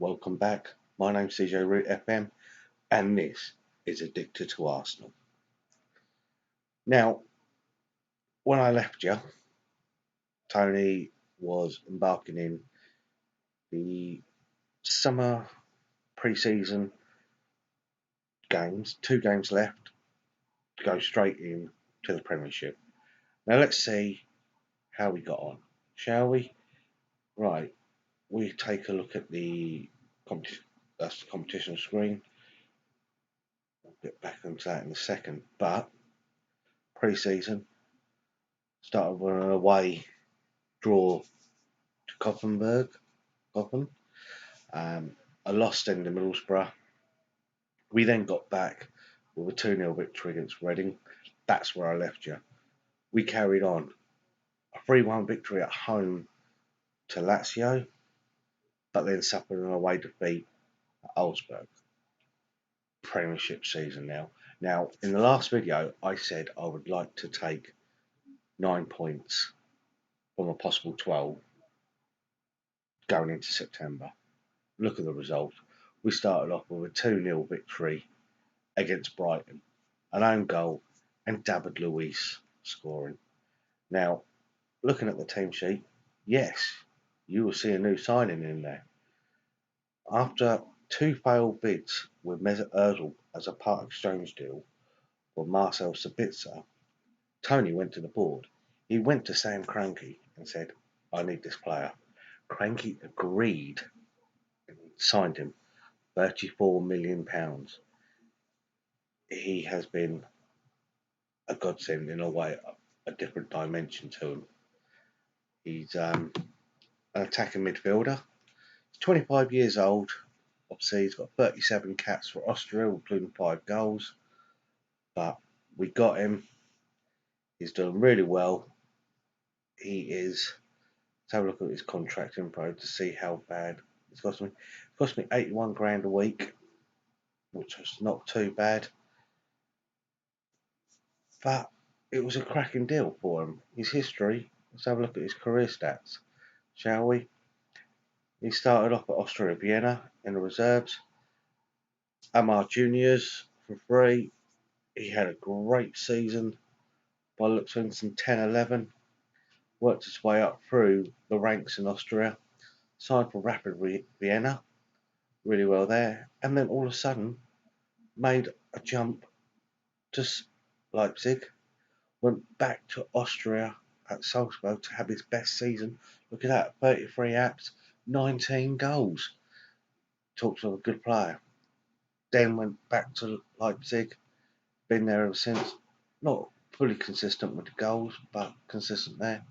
Welcome back. My name's CJ Root FM, and this is Addicted to Arsenal. Now, when I left you, Tony was embarking in the summer pre-season games. 2 games left to go straight in to the Premiership. Now let's see how we got on, shall we? Right, we take a look at the competition screen. We'll get back onto that in a second. But pre-season started with an away draw to Gotham. Um, a loss then to Middlesbrough. We then got back with a 2-0 victory against Reading. That's where I left you. We carried on. A 3-1 victory at home to Lazio, but then suffered an away defeat at Augsburg. Premiership season now. Now, in the last video, I said I would like to take 9 points from a possible 12 going into September. Look at the result. We started off with a 2-0 victory against Brighton, an own goal, and David Luiz scoring. Now, looking at the team sheet, yes, you will see a new signing in there. After 2 failed bids with Mesut Ozil as a part exchange deal for Marcel Sabitzer, Tony went to the board. He went to Sam Kroenke and said, I need this player. Kroenke agreed and signed him £34 million. He has been a godsend in a way, a different dimension to him. He's an attacking midfielder. He's 25 years old. Obviously, he's got 37 caps for Austria, including 5 goals. But we got him. He's done really well. He is. Let's have a look at his contract info to see how bad it's cost me. It cost me 81 grand a week, which was not too bad. But it was a cracking deal for him. His history. Let's have a look at his career stats, shall we? He started off at Austria Vienna in the reserves. Amar Juniors for free. He had a great season by the looks of things in 10-11. Worked his way up through the ranks in Austria. Signed for Rapid Vienna. Really well there. And then all of a sudden made a jump to Leipzig. Went back to Austria at Salzburg to have his best season. Look at that, 33 apps, 19 goals. Talks of a good player. Then went back to Leipzig. Been there ever since. Not fully consistent with the goals, but consistent there.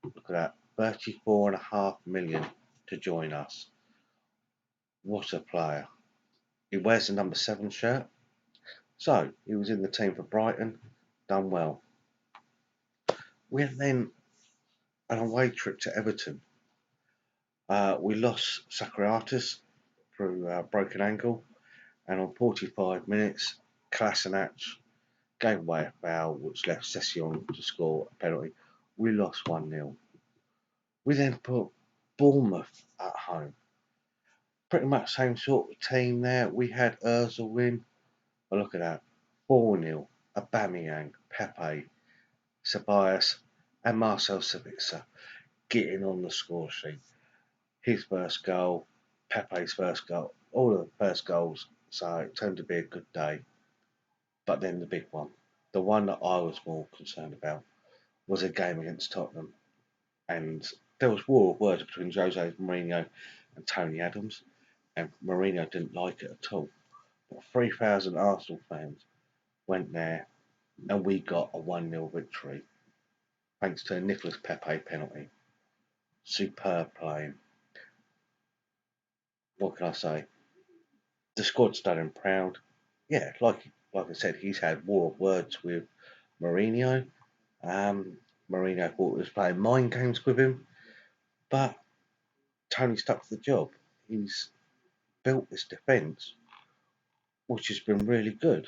Look at that, 34.5 million to join us. What a player. He wears the number 7 shirt. So, he was in the team for Brighton. Done well. We had then an away trip to Everton. We lost Socrates through a broken ankle, and on 45 minutes, Kolasinac gave away a foul which left Session to score a penalty. We lost 1-0. We then put Bournemouth at home. Pretty much same sort of team there. We had Ozil win. Oh, look at that. 4-0. Aubameyang, Pepe, Ceballos, and Marcel Sabitzer getting on the score sheet. His first goal, Pepe's first goal, all of the first goals. So it turned to be a good day. But then the big one, the one that I was more concerned about, was a game against Tottenham. And there was war of words between Jose Mourinho and Tony Adams. And Mourinho didn't like it at all. But 3,000 Arsenal fans went there and we got a 1-0 victory thanks to a Nicolas Pepe penalty. Superb playing. What can I say? The squad's done him proud. Yeah, like I said, he's had war of words with Mourinho. Mourinho thought he was playing mind games with him, but Tony stuck to the job. He's built this defence, which has been really good.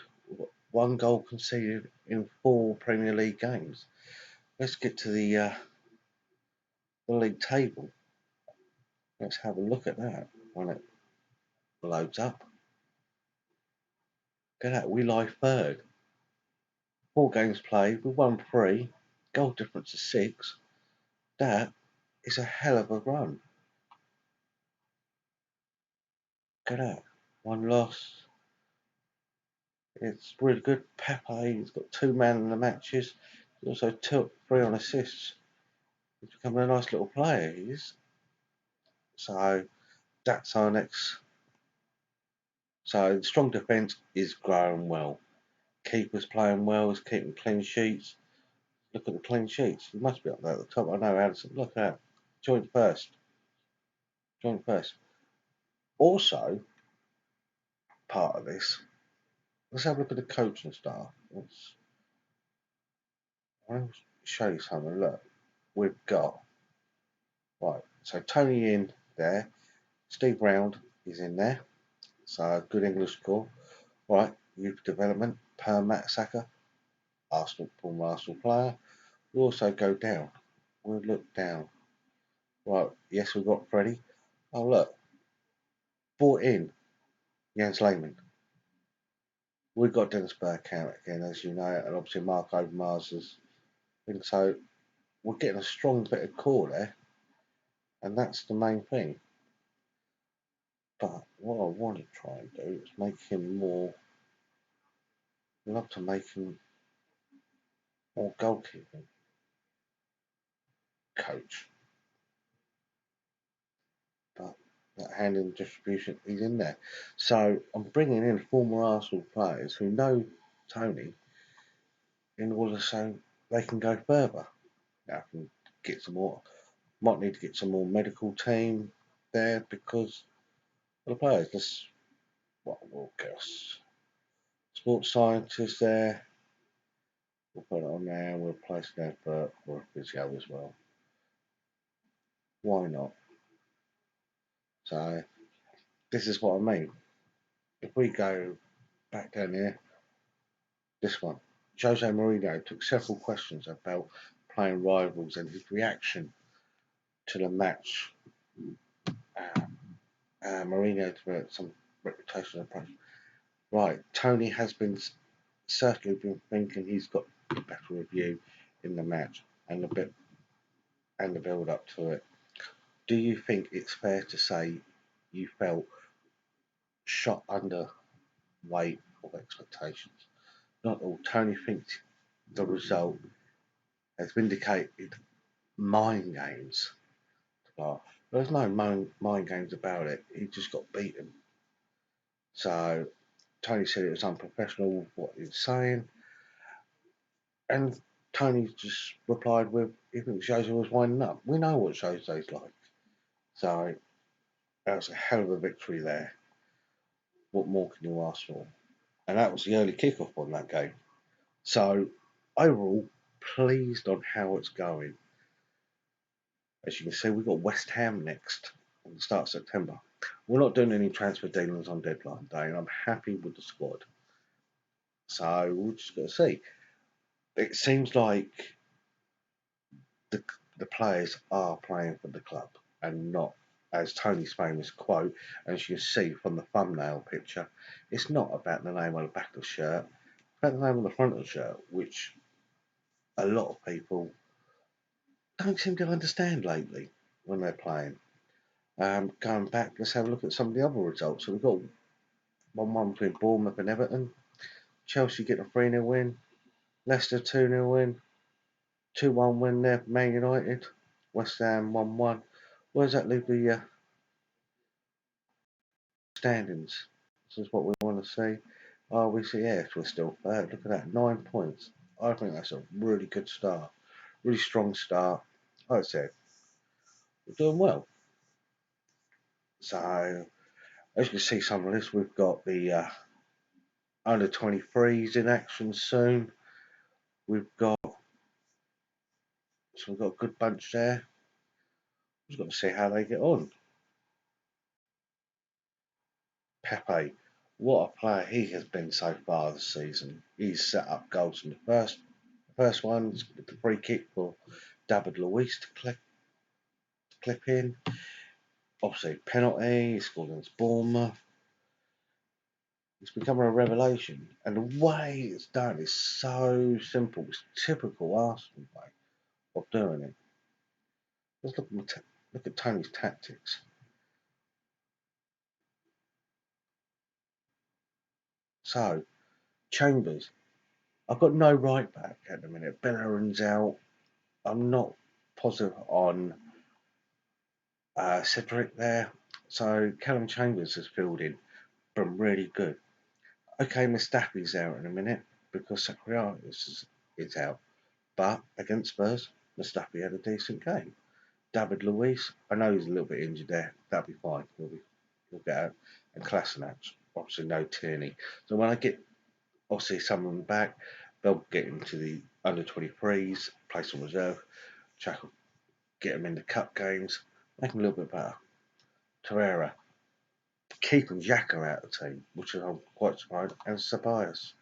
1 goal conceded in 4 Premier League games. Let's get to the league table. Let's have a look at that on it. loads up. Get out, we lie third. 4 games played, we won 3. Goal difference is 6. That is a hell of a run. Get out. 1 loss. It's really good. Pepe, he's got 2 man in the matches. He also took 3 on assists. He's becoming a nice little player, he is. So that's our next. So the strong defence is growing well. Keeper's playing well, he's keeping clean sheets. Look at the clean sheets. He must be up there at the top. I know Addison. Look at that. Joint first. Joint first. Also, part of this, let's have a look at the coaching staff. I'll show you something. Look, we've got, right, so Tony in there. Steve Round is in there. So good English score. Right, youth development, Per Matsaka, Arsenal, former Arsenal player. We also go down. We'll look down. Right, yes, we've got Freddie. Oh, look, brought in Jens Lehmann. We've got Dennis Bergkamp again, as you know, and obviously Mark Overmars is. And so we're getting a strong bit of core there, and that's the main thing. But what I want to try and do is make him more. I'd love to make him more goalkeeping coach. But that handling distribution is in there. So I'm bringing in former Arsenal players who know Tony in order so they can go further. Now I can get some more. Might need to get some more medical team there because of the players. Let's what we'll get us sports scientists there. We'll put it on there. We'll place an advert for a physio as well. Why not? So this is what I mean. If we go back down here, this one. Jose Mourinho took several questions about playing rivals and his reaction to the match. Mourinho developed some reputational approach. Right, Tony has been certainly been thinking he's got a better review in the match and the build up to it. Do you think it's fair to say you felt shot under weight of expectations? Not all. Tony thinks the result has vindicated mind games. There's no mind games about it. He just got beaten. So Tony said it was unprofessional what he was saying, and Tony just replied with, "He thinks Jose was winding up." We know what Jose's like. So that was a hell of a victory there. What more can you ask for? And that was the early kickoff on that game. So overall, pleased on how it's going. As you can see, we've got West Ham next on the start of September. We're not doing any transfer dealings on deadline day, and I'm happy with the squad. So we're just going to see. It seems like the, the players are playing for the club and not, as Tony's famous quote, as you see from the thumbnail picture, it's not about the name on the back of the shirt, it's about the name on the front of the shirt, which a lot of people don't seem to understand lately when they're playing. Going back, let's have a look at some of the other results. So we've got 1-1 between Bournemouth and Everton. Chelsea get a 3-0 win. Leicester 2-0 win. 2-1 win there for Man United. West Ham 1-1. Where does that leave the standings? This is what we want to see. Oh, we see, yes, we're still third. Look at that, 9 points. I think that's a really good start. Really strong start. Like I said, we're doing well. So, as you can see, some of this, we've got the under 23s in action soon. We've got a good bunch there. We've got to see how they get on. Pepe, what a player he has been so far this season. He's set up goals in the first one, the free kick for David Luiz to clip in. Obviously, penalty, he scored against Bournemouth. It's becoming a revelation, and the way it's done is so simple. It's typical Arsenal way of doing it. Just look at Tony's tactics. So Chambers, I've got no right back at the minute. Bellerin's out. I'm not positive on Cedric there. So Callum Chambers has filled in, been really good. Okay, Mustafi's out in a minute because is out. But against Spurs, Mustafi had a decent game. David Luiz, I know he's a little bit injured there. That'll be fine. He'll get out. And Kolasinac, obviously no Tierney. So when I get obviously some of them back, they'll get into the under 23s, place on reserve, get them in the cup games, make them a little bit better. Torreira, keeping Xhaka out of the team, which I'm quite surprised, and Ceballos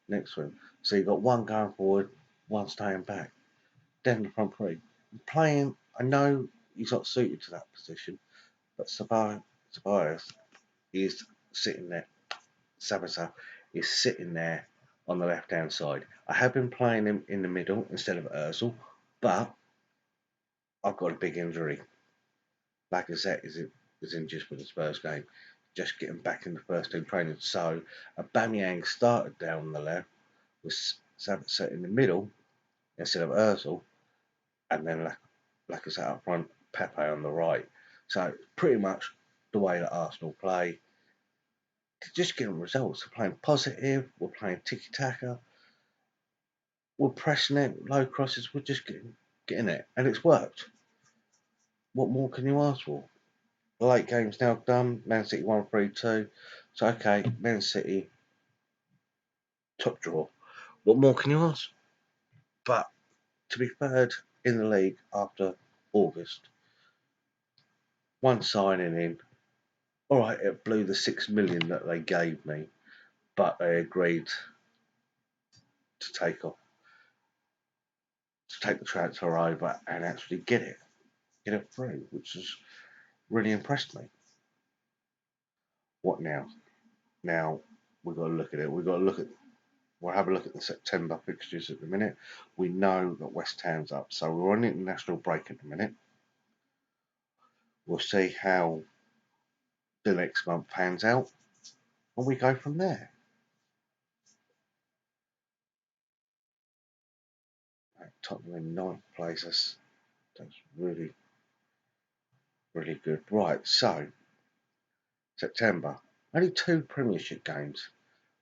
next to him. So you've got one going forward, one staying back. Then the front three. Playing, I know he's not suited to that position, but Ceballos is sitting there. Sabitzer is sitting there on the left hand side. I have been playing him in the middle instead of Ozil, but I've got a big injury. Lacazette is injured for the Spurs game. Just getting back in the first team training. So Aubameyang started down the left with Sabitzer in the middle instead of Ozil, and then Lacazette up front, Pepe on the right. So pretty much the way that Arsenal play. Just getting results. We're playing positive. We're playing tiki taka. We're pressing it, low crosses. We're just getting it, and it's worked. What more can you ask for? The late game's now done. Man City 1-3-2. So okay, Man City top draw. What more can you ask? But to be third in the league after August, one signing in. All right, it blew the 6 million that they gave me, but they agreed to take the transfer over and actually get it through, which has really impressed me. What now? Now we've got to look at it. We'll have a look at the September fixtures at the minute. We know that West Ham's up, so we're on international break at the minute. We'll see how the next month pans out, and we go from there. Tottenham in ninth place. That's really, really good. Right, so September. Only two Premiership games.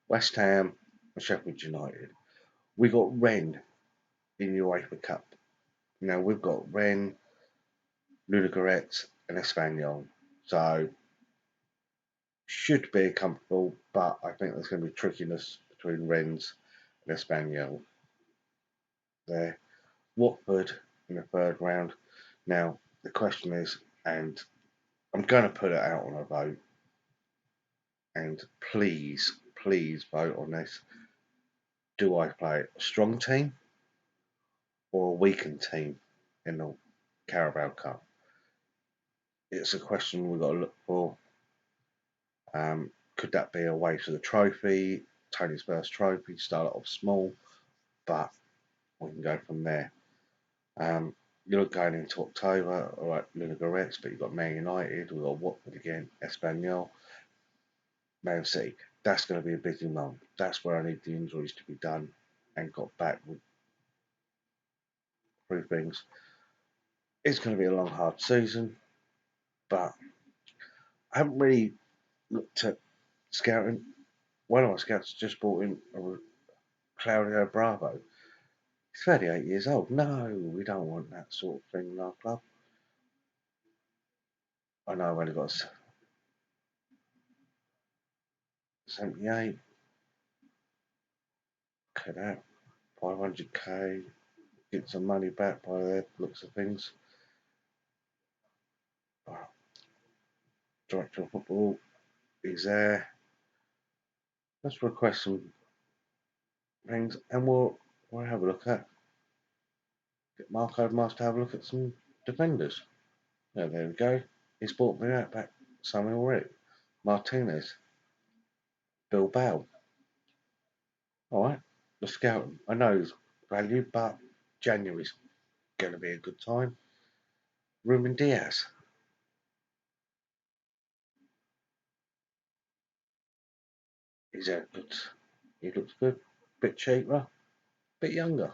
West Ham and Sheffield United. We got Rennes in UEFA Cup. Now we've got Rennes, Ludogorets, and Espanyol. So should be comfortable, but I think there's going to be trickiness between Rennes and Espanyol there. Watford in the third round. Now the question is, and I'm going to put it out on a vote, and please, please vote on this. Do I play a strong team or a weakened team in the Carabao Cup? It's a question we've got to look for. Could that be a way to the trophy? Tony's first trophy, start off small, but we can go from there. You're going into October, all right, Ludogorets, but you've got Man United, we've got Watford again, Espanyol, Man City. That's going to be a busy month. That's where I need the injuries to be done and got back with three things. It's going to be a long, hard season, but I haven't really looked at scouting. One of my scouts just bought in Claudio Bravo. He's 38 years old. No, we don't want that sort of thing in our club. I know I've only got 78. Cut out 500k. Get some money back by the looks of things. Director of football is there. Let's request some things, and we'll have a look at. Get Marco Overmars to have a look at some defenders. Yeah, there we go. He's brought me out back Samuel Rick. Martinez. Bilbao. All right, let's scout him. I know his value, but January's going to be a good time. Ruben Diaz. He's out good. He looks good. Bit cheaper, bit younger.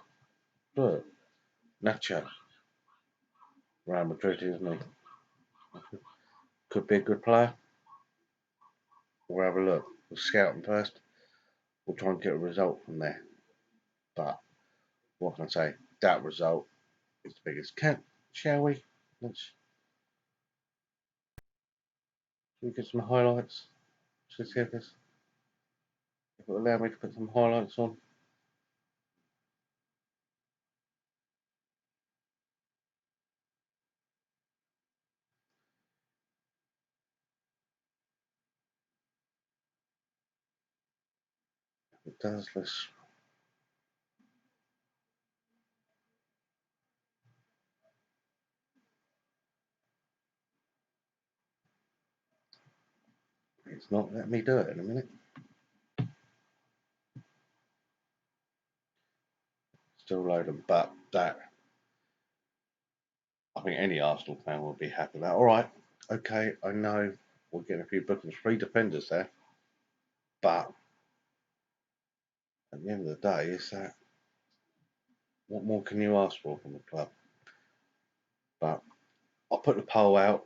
Look, Nacho. Real Madrid, isn't he? Could be a good player. We'll have a look. We'll scout him first. We'll try and get a result from there. But what can I say? That result is the biggest. Shall we? Should we get some highlights? Should we see if it will allow me to put some highlights on. If it does, let's. It's not letting me do it in a minute. Still loading, but that I think any Arsenal fan will be happy with that. All right, okay, I know we're getting a few bookings, 3 defenders there, but at the end of the day, is that what more can you ask for from the club? But I'll put the poll out.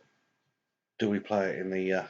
Do we play it in the